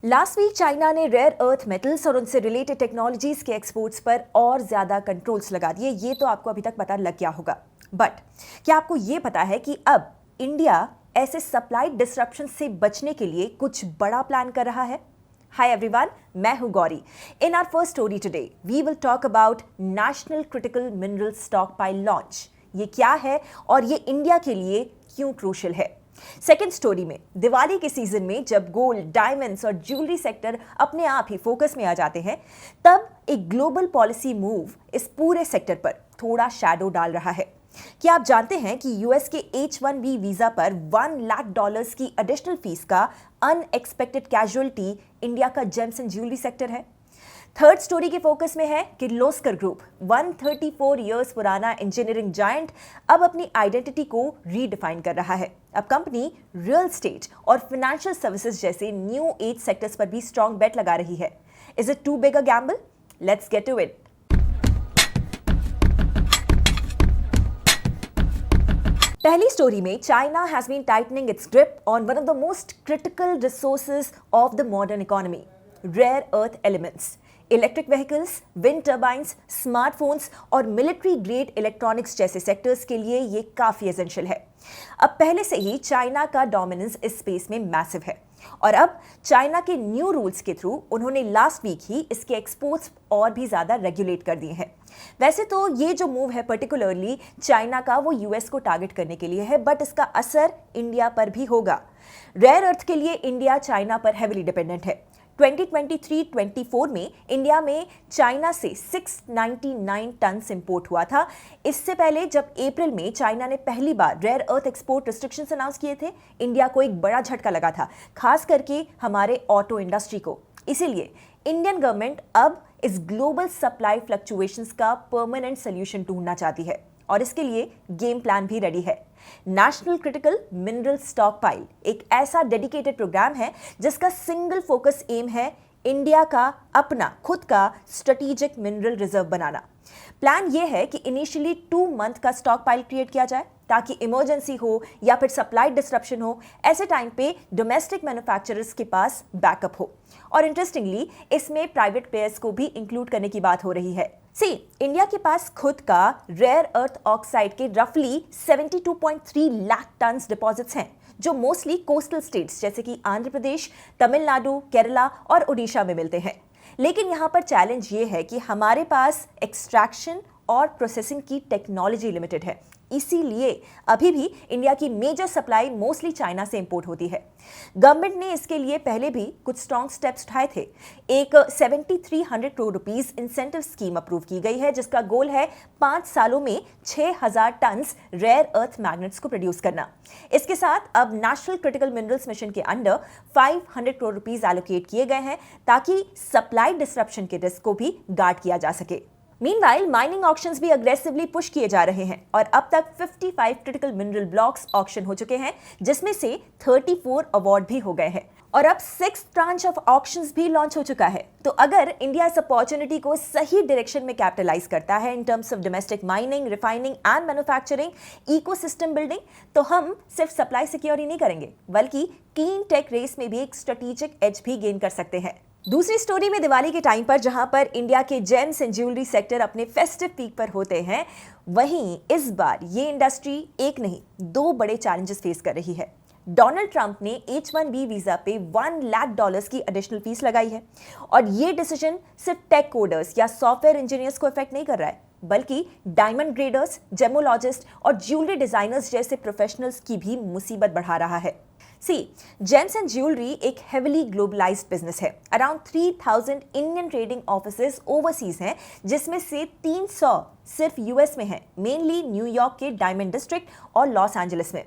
Last week China ने rare earth metals और उनसे रिलेटेड टेक्नोलॉजीज के एक्सपोर्ट्स पर और ज्यादा कंट्रोल्स लगा दिए। ये तो आपको अभी तक पता लग गया होगा, बट क्या आपको ये पता है कि अब इंडिया ऐसे सप्लाई डिसरप्शन से बचने के लिए कुछ बड़ा प्लान कर रहा है? हाय एवरीवन, मैं हूं Gauri. In our first story today we will talk about national critical mineral stockpile launch. ये क्या है और ये इंडिया के लिए क्यों क्रूशियल है? सेकेंड स्टोरी में दिवाली के सीजन में जब गोल्ड, डायमंड्स और ज्वेलरी सेक्टर अपने आप ही फोकस में आ जाते हैं, तब एक ग्लोबल पॉलिसी मूव इस पूरे सेक्टर पर थोड़ा शैडो डाल रहा है। क्या आप जानते हैं कि यूएस के H1B वीजा पर $1 लाख की एडिशनल फीस का अनएक्सपेक्टेड कैजुअलिटी इंडिया का जेम्स एंड ज्वेलरी सेक्टर है? थर्ड स्टोरी के फोकस में है किर्लोस्कर ग्रुप, 134 इयर्स पुराना इंजीनियरिंग जायंट, अब अपनी आइडेंटिटी को रीडिफाइन कर रहा है। अब कंपनी रियल एस्टेट और फाइनेंशियल सर्विसेज जैसे न्यू एज सेक्टर्स पर भी स्ट्रॉन्ग बेट लगा रही है। Is it too big a gamble? Let's get to it. पहली स्टोरी में China has been tightening its grip on one of the most critical resources of the modern economy, rare earth elements. Electric vehicles, wind turbines, smartphones और military grade electronics जैसे sectors के लिए ये काफी essential है। अब पहले से ही चाइना का डोमिनेंस इस स्पेस में मैसिव है और अब चाइना के न्यू रूल्स के थ्रू उन्होंने लास्ट वीक ही इसके एक्सपोर्ट्स और भी ज्यादा रेगुलेट कर दिए हैं। वैसे तो ये जो मूव है पर्टिकुलरली चाइना का, वो यूएस को टारगेट करने के लिए है, बट इसका असर इंडिया पर भी होगा। रेयर अर्थ के लिए इंडिया चाइना पर हेविली डिपेंडेंट है। 2023-24 में इंडिया में चाइना से 699 टन इंपोर्ट हुआ था। इससे पहले जब अप्रैल में चाइना ने पहली बार rare earth export restrictions announce किए थे, इंडिया को एक बड़ा झटका लगा था, खास करके हमारे ऑटो इंडस्ट्री को। इसीलिए इंडियन गवर्नमेंट अब इस ग्लोबल सप्लाई फ्लक्चुएशंस का परमानेंट सोल्यूशन ढूंढना चाहती है और इसके लिए गेम प्लान भी रेडी है। नेशनल क्रिटिकल मिनरल स्टॉकपाइल एक ऐसा डेडिकेटेड प्रोग्राम है जिसका सिंगल फोकस एम है इंडिया का अपना खुद का स्ट्रेटेजिक मिनरल रिजर्व बनाना। प्लान यह है कि इनिशियली 2 मंथ का स्टॉकपाइल क्रिएट किया जाए ताकि इमरजेंसी हो या फिर सप्लाई डिसरप्शन हो, ऐसे टाइम पे डोमेस्टिक मैन्युफैक्चरर्स के पास बैकअप हो। और इंटरेस्टिंगली इसमें प्राइवेट प्लेयर्स को भी इंक्लूड करने की बात हो रही है। इंडिया के पास खुद का रेयर अर्थ ऑक्साइड के रफली 72.3 लाख टन डिपॉजिट्स हैं, जो मोस्टली कोस्टल स्टेट्स जैसे कि आंध्र प्रदेश, तमिलनाडु, केरला और ओडिशा में मिलते हैं। लेकिन यहां पर चैलेंज ये है कि हमारे पास एक्सट्रैक्शन और प्रोसेसिंग की टेक्नोलॉजी लिमिटेड है। इसीलिए अभी भी इंडिया की मेजर सप्लाई मोस्टली चाइना से इंपोर्ट होती है। गवर्नमेंट ने इसके लिए पहले भी कुछ स्ट्रॉन्ग स्टेप्स उठाए थे। एक 7300 crore rupees incentive scheme approve की गई है जिसका गोल है 5 सालों में 6000 टन रेयर अर्थ मैग्नेट्स को प्रोड्यूस करना। इसके साथ अब नेशनल क्रिटिकल मिनरल्स मिशन के अंडर 500 करोड़ रुपीस एलोकेट किए गए हैं ताकि सप्लाई डिसरप्शन के रिस्क को भी गार्ड किया जा सके। मीनवाइल माइनिंग ऑक्शंस भी अग्रेसिवली पुश किए जा रहे हैं और अब तक 55 क्रिटिकल मिनरल ब्लॉक्स ऑक्शन हो चुके हैं, जिसमें से 34 अवार्ड भी हो गए हैं और अब 6th ट्रांच ऑफ ऑक्शंस भी लॉन्च हो चुका है। तो अगर इंडिया इस अपॉर्चुनिटी को सही डायरेक्शन में कैपिटलाइज करता है in terms of domestic mining, refining and manufacturing, ecosystem building, तो हम सिर्फ सप्लाई सिक्योर ही नहीं करेंगे बल्कि क्लीन टेक रेस में भी एक स्ट्रेटेजिक एज भी गेन कर सकते हैं। दूसरी स्टोरी में दिवाली के टाइम पर जहां पर इंडिया के जेम्स एंड ज्वेलरी सेक्टर अपने फेस्टिव पीक पर होते हैं, वहीं इस बार ये इंडस्ट्री एक नहीं 2 बड़े चैलेंजेस फेस कर रही है। डोनाल्ड ट्रंप ने H1B वीजा पे $1 लाख की एडिशनल फीस लगाई है और ये डिसीजन सिर्फ टेक कोडर्स या सॉफ्टवेयर इंजीनियर्स को इफेक्ट नहीं कर रहा है, बल्कि डायमंड ग्रेडर्स, जेमोलॉजिस्ट और ज्वेलरी डिजाइनर्स जैसे प्रोफेशनल्स की भी मुसीबत बढ़ा रहा है। जेम्स एंड ज्वेलरी एक हेविली ग्लोबलाइज्ड बिजनेस है। Around 3000 Indian trading offices overseas हैं, जिसमें से 300 सिर्फ यूएस में हैं, मेनली न्यूयॉर्क के डायमंड डिस्ट्रिक्ट और लॉस एंजलिस में।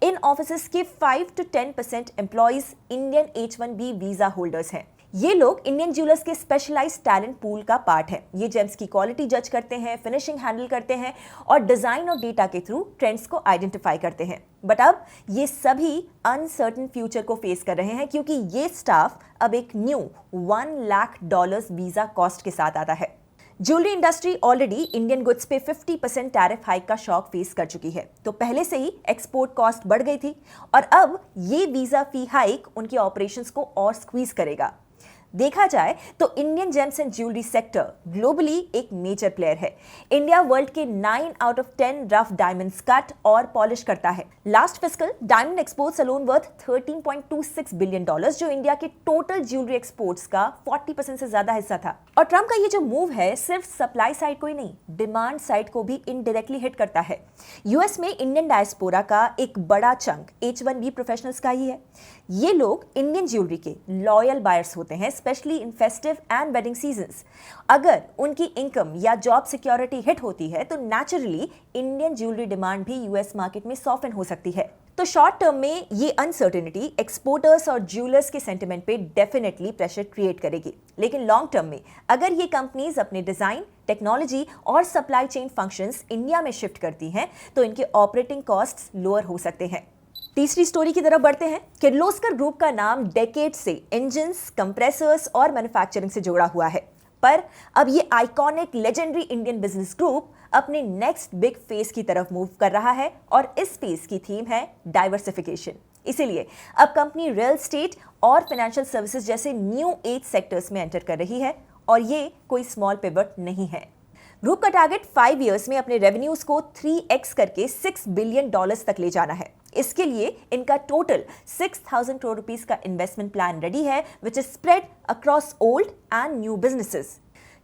इन ऑफिसेज के 5 to 10% employees Indian H1B visa holders हैं। ये लोग इंडियन ज्वेलर्स के स्पेशलाइज्ड टैलेंट पूल का पार्ट है। ये जेम्स की क्वालिटी जज करते हैं, फिनिशिंग हैंडल करते हैं और डिजाइन और डेटा के थ्रू ट्रेंड्स को आइडेंटिफाई करते हैं। बट अब ये सभी अनसर्टन फ्यूचर को फेस कर रहे हैं क्योंकि ये स्टाफ अब एक न्यू $1 लाख वीजा कॉस्ट के साथ आता है। Jewellery industry already Indian goods पे 50% टैरिफ हाइक का शॉक फेस कर चुकी है, तो पहले से ही एक्सपोर्ट कॉस्ट बढ़ गई थी और अब ये वीजा फी हाइक उनके ऑपरेशंस को और स्क्वीज करेगा। देखा जाए तो Indian James and jewellery sector globally एक मेजर प्लेयर है। इंडिया वर्ल्ड के 9 out of 10 rough diamonds cut और पॉलिश करता है। Last fiscal diamond exports alone worth $13.26 billion, जो इंडिया के टोटल ज्वेलरी एक्सपोर्ट्स का 40% से ज्यादा हिस्सा था। और ट्रम्प का ये जो मूव है सिर्फ सप्लाई साइड को ही नहीं, डिमांड साइड को भी इनडायरेक्टली हिट करता है। यूएस में इंडियन डायस्पोरा का एक बड़ा चंक H1B प्रोफेशनल्स का ही है। ये लोग इंडियन ज्वेलरी के लॉयल बायर्स होते हैं, specially in festive and wedding seasons. अगर उनकी इनकम या जॉब सिक्योरिटी हिट होती है तो नेचुरली इंडियन ज्वेलरी डिमांड भी यूएस मार्केट में सॉफ्टन हो सकती है। तो शॉर्ट टर्म में ये अनसर्टेनिटी एक्सपोर्टर्स और ज्वेलर्स के सेंटिमेंट पे डेफिनेटली प्रेशर क्रिएट करेगी, लेकिन लॉन्ग टर्म में अगर ये कंपनीज अपने डिजाइन, टेक्नोलॉजी और सप्लाई चेन फंक्शंस इंडिया में शिफ्ट करती हैं तो इनके ऑपरेटिंग कॉस्ट्स लोअर हो सकते हैं। तीसरी स्टोरी की तरफ बढ़ते हैं। किर्लोस्कर ग्रुप का नाम डेकेड से इंजन्स, कंप्रेसर्स और मैन्युफैक्चरिंग से जुड़ा हुआ है, पर अब ये iconic legendary Indian business group अपने नेक्स्ट बिग फेज की तरफ मूव कर रहा है और इस फेज की थीम है डाइवर्सिफिकेशन। इसीलिए अब कंपनी रियल एस्टेट और फाइनेंशियल सर्विसेज जैसे न्यू एज सेक्टर्स में एंटर कर रही है और ये कोई स्मॉल पिवट नहीं है। ग्रुप का टारगेट 5 इयर्स में अपने रेवेन्यूज को 3x करके $6 बिलियन तक ले जाना है। इसके लिए इनका टोटल 6,000 करोड़ रुपीस का इन्वेस्टमेंट प्लान रेडी है, which is spread across old and new businesses.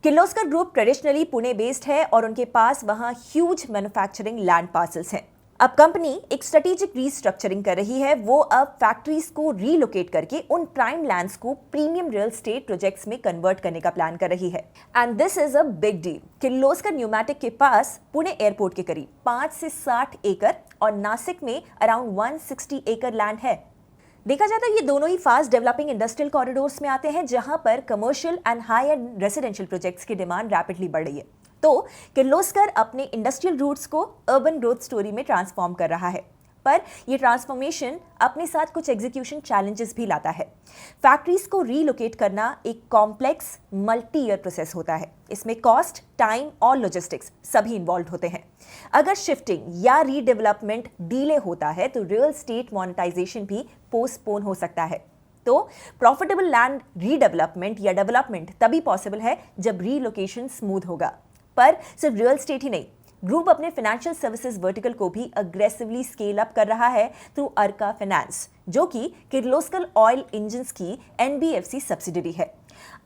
Kirloskar group traditionally Pune based है और उनके पास वहां ह्यूज मैन्युफैक्चरिंग लैंड पार्सल्स हैं। अब कंपनी एक स्ट्रेटेजिक रीस्ट्रक्चरिंग कर रही है। वो अब फैक्ट्रीज को रीलोकेट करके उन प्राइम लैंड्स को प्रीमियम रियल एस्टेट प्रोजेक्ट्स में कन्वर्ट करने का प्लान कर रही है। And this is a big deal. Kirloskar pneumatic के पास पुणे एयरपोर्ट के करीब 5 से 60 एकड़ और नासिक में अराउंड 160 एकड़ लैंड है। देखा जाता है ये दोनों ही फास्ट डेवलपिंग इंडस्ट्रियल कॉरिडोर्स में आते हैं जहां पर commercial and high and residential projects की डिमांड रैपिडली बढ़ रही है। तो किर्लोस्कर अपने इंडस्ट्रियल रूट्स को अर्बन ग्रोथ स्टोरी में ट्रांसफॉर्म कर रहा है, पर यह ट्रांसफॉर्मेशन अपने साथ कुछ एग्जीक्यूशन चैलेंजेस भी लाता है। फैक्ट्रीज को रीलोकेट करना एक कॉम्प्लेक्स मल्टी ईयर प्रोसेस होता है। इसमें कॉस्ट, टाइम और लॉजिस्टिक्स सभी इन्वॉल्व होते हैं। अगर शिफ्टिंग या रीडेवलपमेंट डिले होता है तो रियल एस्टेट मोनेटाइजेशन भी पोस्टपोन हो सकता है। तो प्रॉफिटेबल लैंड रीडेवलपमेंट या डेवलपमेंट तभी पॉसिबल है जब रीलोकेशन स्मूथ होगा। पर सिर्फ रियल एस्टेट ही नहीं, ग्रुप अपने फाइनेंशियल सर्विसेज वर्टिकल को भी अग्रेसिवली स्केल अप कर रहा है थ्रू अर्का फाइनेंस, जो कि किर्लोस्कर ऑयल इंजन्स की NBFC सब्सिडरी है।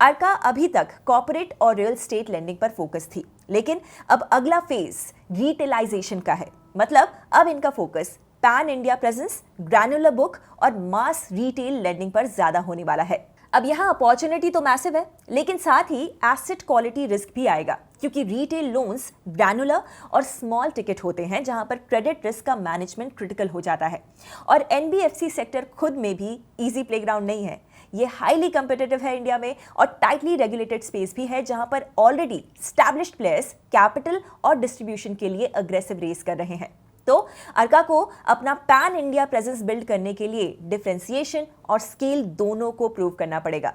अर्का अभी तक कॉर्पोरेट और रियल एस्टेट लेंडिंग पर फोकस थी, लेकिन अब अगला फेज रिटेलाइजेशन का है। मतलब अब इनका focus pan India presence, granular book और मास रिटेल लेंडिंग पर ज्यादा होने वाला है। अब यहाँ अपॉर्चुनिटी तो मैसिव है, लेकिन साथ ही एसेट क्वालिटी रिस्क भी आएगा, क्योंकि रिटेल लोन्स ग्रैनुलर और स्मॉल टिकट होते हैं जहां पर क्रेडिट रिस्क का मैनेजमेंट क्रिटिकल हो जाता है। और NBFC सेक्टर खुद में भी इजी प्लेग्राउंड नहीं है। ये हाईली कम्पिटिटिव है इंडिया में और टाइटली रेगुलेटेड स्पेस भी है जहां पर ऑलरेडी स्टैब्लिश्ड प्लेयर्स कैपिटल और डिस्ट्रीब्यूशन के लिए अग्रेसिव रेस कर रहे हैं। तो अर्का को अपना पैन इंडिया प्रेजेंस बिल्ड करने के लिए डिफरेंशिएशन और स्केल दोनों को प्रूव करना पड़ेगा।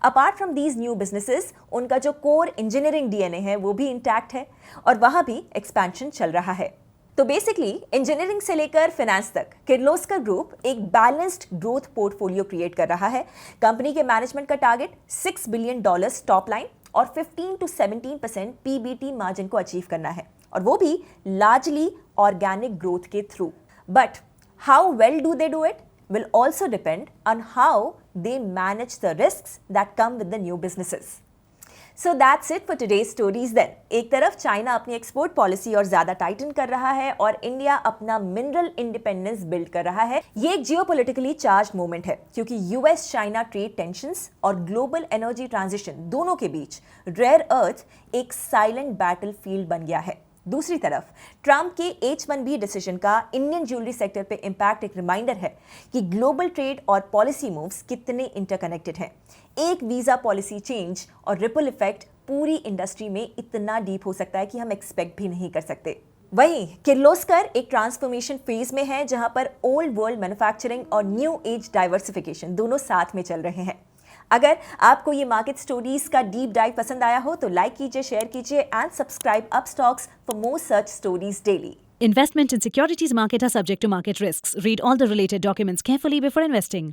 Apart from these new businesses, उनका जो कोर इंजीनियरिंग DNA है वो भी इंटैक्ट है और वहां भी एक्सपेंशन चल रहा है। तो बेसिकली इंजीनियरिंग से लेकर फाइनेंस तक किर्लोस्कर ग्रुप एक बैलेंस्ड ग्रोथ पोर्टफोलियो क्रिएट कर रहा है। कंपनी के मैनेजमेंट का टारगेट $6 बिलियन टॉप लाइन और 15 to 17% PBT मार्जिन को अचीव करना है, और वो भी लार्जली ऑर्गेनिक ग्रोथ के through. But how well do they do it will also depend on how they manage the risks that come with the new businesses. So that's it for today's stories then. एक तरफ China अपनी export policy और ज्यादा Titan कर रहा है और India अपना मिनरल इंडिपेंडेंस बिल्ड कर रहा है। ये एक जियोपॉलिटिकली चार्ज्ड मोमेंट है, क्योंकि US चाइना ट्रेड टेंशंस और ग्लोबल एनर्जी ट्रांजिशन दोनों के बीच रेयर अर्थ एक साइलेंट बैटलफील्ड बन गया है। दूसरी तरफ ट्रम्प के H1B डिसीजन का इंडियन ज्वेलरी सेक्टर पे इंपैक्ट एक रिमाइंडर है कि ग्लोबल ट्रेड और पॉलिसी मूव्स कितने इंटरकनेक्टेड हैं। एक वीजा पॉलिसी चेंज और रिपल इफेक्ट पूरी इंडस्ट्री में इतना डीप हो सकता है कि हम एक्सपेक्ट भी नहीं कर सकते। वहीं किर्लोस्कर एक ट्रांसफॉर्मेशन फेज में है जहां पर ओल्ड वर्ल्ड मैन्युफैक्चरिंग और न्यू एज डाइवर्सिफिकेशन दोनों साथ में चल रहे हैं। अगर आपको ये मार्केट स्टोरीज का डीप डाइव पसंद आया हो तो लाइक कीजिए, शेयर कीजिए and subscribe Upstox for more such stories daily. Investment in securities market are subject to market risks. Read all the related documents carefully before investing.